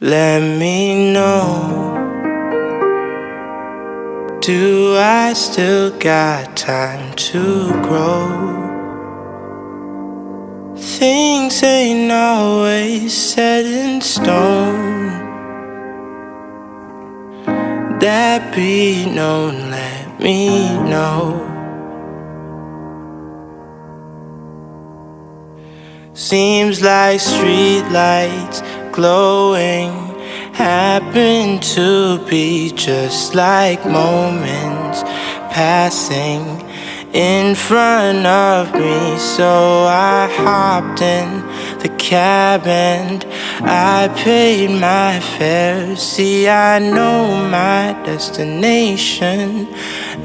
Let me know, do I still got time to grow? Things ain't always set in stone. That be known, let me know. Seems like street lights glowing happen to be just like moments passing in front of me. So I hopped in the cab and I paid my fare. See, I know my destination,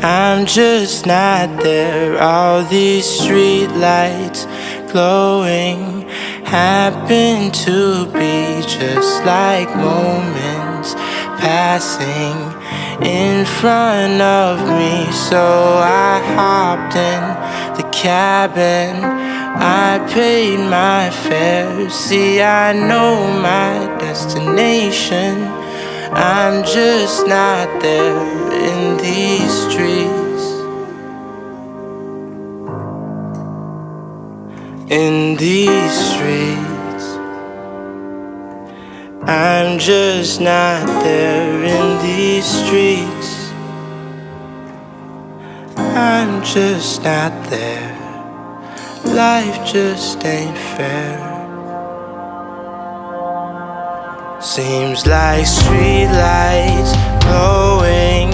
I'm just not there. All these street lights glowing happen to be just like moments passing in front of me. So I hopped in the cab and I paid my fare. See, I know my destination, I'm just not there in these streets. In these streets, I'm just not there. In these streets, I'm just not there. Life just ain't fair. Seems like street lights glowing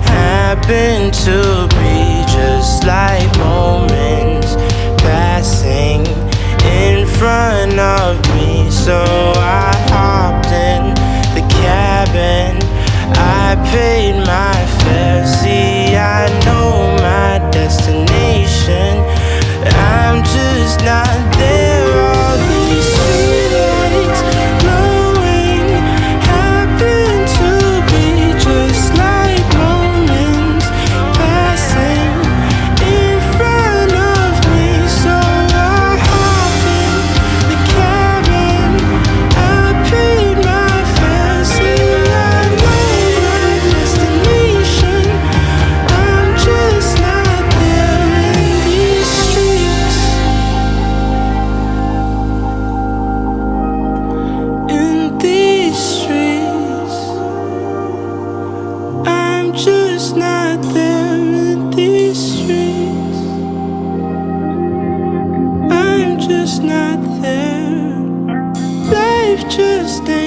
happen to be just like moments passing in front of me. So I hopped in the cab and I paid my fare. See, I know my destination, I'm just not there. All these street lights glowing happen to be just like moments passing in front of me. So I hopped in the cab and I paid my fare. See, I know my destination, I'm just not there in these streets. In these streets, I'm just not there in these streets. I'm just not there. Life just ain't